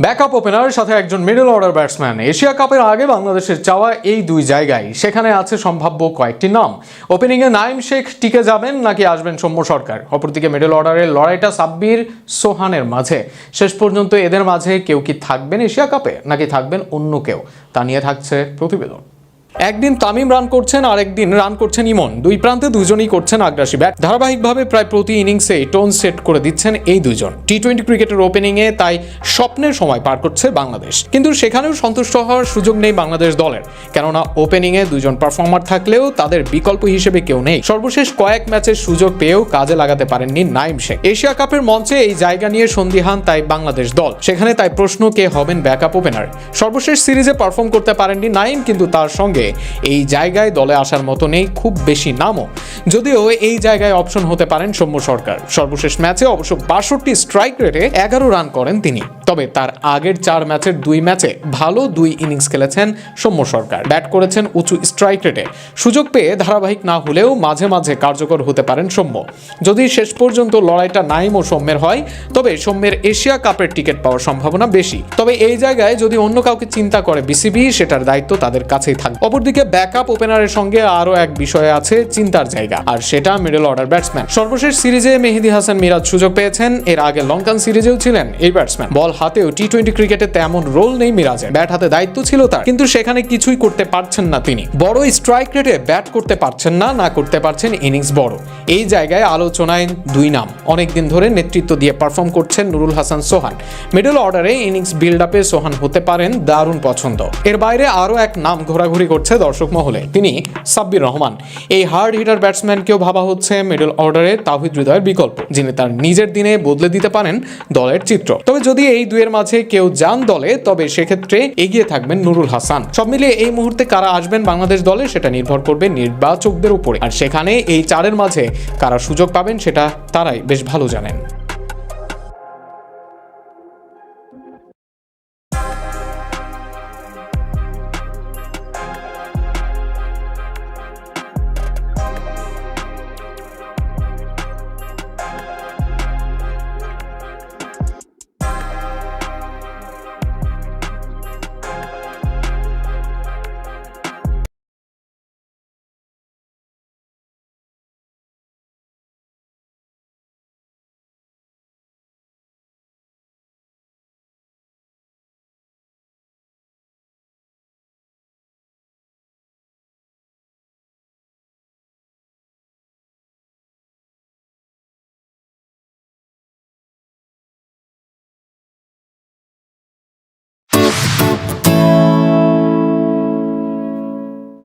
Backup ওপেনারের সাথে একজন middle order batsman. Asia কাপের আগে বাংলাদেশের চাওয়া এই দুই জায়গায়, সেখানে আছে সম্ভাব্য কয়েকটি নাম। ওপেনিংয়ে নাঈম শেখ টিকে যাবেন নাকি আসবেন সৌম্য সরকার? অপরদিকে মিডল অর্ডারের লড়াইটা সাব্বির সোহানের মাঝে। শেষ পর্যন্ত এদের মাঝে কেউ কি থাকবেন এশিয়া কাপে নাকি থাকবেন অন্য কেউ, তা নিয়ে থাকছে প্রতিবেদন। একদিন তামিম রান করছেন, আরেকদিন রান করছেন ইমন। দুই প্রান্তে দুজনই করছেন আগ্রাসী ব্যাট। ধারাবাহিকভাবে প্রায় প্রতি ইনিংসে টোন সেট করে দিচ্ছেন এই দুজন। টি-20 ক্রিকেটের ওপেনিংয়ে তাই স্বপ্নের সময় পার করছে বাংলাদেশ। কিন্তু সেখানেও সন্তুষ্ট হওয়ার সুযোগ নেই বাংলাদেশ দলের, কেননা ওপেনিংয়ে দুজন পারফর্মার থাকলেও তাদের বিকল্প হিসেবে কেউ নেই। সর্বশেষ কয়েক ম্যাচের সুযোগ পেয়েও কাজে লাগাতে পারেননি নাঈম শেখ। এশিয়া কাপের মঞ্চে এই জায়গা নিয়ে সন্দিহান তাই বাংলাদেশ দল। সেখানে তাই প্রশ্ন, কে হবেন ব্যাকআপ ওপেনার? সর্বশেষ সিরিজে পারফর্ম করতে পারেননি নাঈম, কিন্তু তার সঙ্গে এই জায়গায় দলে আসার মতো নেই খুব বেশি নামও। যদিও এই জায়গায় অপশন হতে পারেন সৌম্য সরকার। সর্বশেষ ম্যাচে অবশ্য 62 স্ট্রাইক রেটে 11 রান করেন তিনি। তবে তার আগের 4 ম্যাচের 2 ম্যাচে ভালো 2 ইনিংস খেলেছেন সৌম্য সরকার। ব্যাট করেছেন উঁচু স্ট্রাইক রেটে। সুযোগ পেয়ে ধারাবাহিক না হলেও মাঝে মাঝে কার্যকর হতে পারেন সৌম্য। যদি শেষ পর্যন্ত লড়াইটা নাঈম ও সৌম্যের হয়, তবে সৌম্যের এশিয়া কাপের টিকিট পাওয়ার সম্ভাবনা বেশি। তবে এই জায়গায় যদি অন্য কাউকে চিন্তা করে বিসিবি, সেটার দায়িত্ব তাদের কাছেই থাকবে। অপরদিকে ব্যাকআপ ওপেনারের সঙ্গে আরও এক বিষয়ে আছে চিন্তার জায়গা, আর সেটা মিডল অর্ডার ব্যাটসম্যান। সর্বশেষ সিরিজে মেহেদী হাসান মিরাজ সুযোগ পেয়েছেন, এর আগে লঙ্কান সিরিজেও ছিলেন এই ব্যাটসম্যান। বল হাতেও টি-20 ক্রিকেটে তেমন রোল নেই মিরাজের। ব্যাট হাতে দায়িত্ব ছিল তার, কিন্তু সেখানে কিছুই করতে পারছেন না তিনি। বড় স্ট্রাইক রেটে ব্যাট করতে পারছেন না করতে পারছেন ইনিংস বড়। এই জায়গায় আলোচনায় 2 নাম অনেকদিন ধরে নেতৃত্ব দিয়ে পারফর্ম করছেন নুরুল হাসান সোহান। মিডল অর্ডারে ইনিংস বিল্ড আপে সোহান হতে পারেন দারুণ পছন্দ। এর বাইরে আরও এক নাম ঘোরাঘুরি করছে দর্শক মহলে, তিনি সাব্বির রহমান। এই হার্ড হিটার ব্যাটসম্যানকেও ভাবা হচ্ছে মিডল অর্ডারে তাওহিদ হৃদয়ের বিকল্প, যিনি তার নিজের দিনে বদলে দিতে পারেন দলের চিত্র। তবে যদি এই দুয়ের মাঝে কেউ যান দলে, তবে সেক্ষেত্রে এগিয়ে থাকবেন নুরুল হাসান। সব মিলিয়ে এই মুহূর্তে কারা আসবেন বাংলাদেশ দলে, সেটা নির্ভর করবে নির্বাচকদের উপরে। আর সেখানে এই 4-এর মাঝে কারা সুযোগ পাবেন, সেটা তারাই বেশ ভালো জানেন।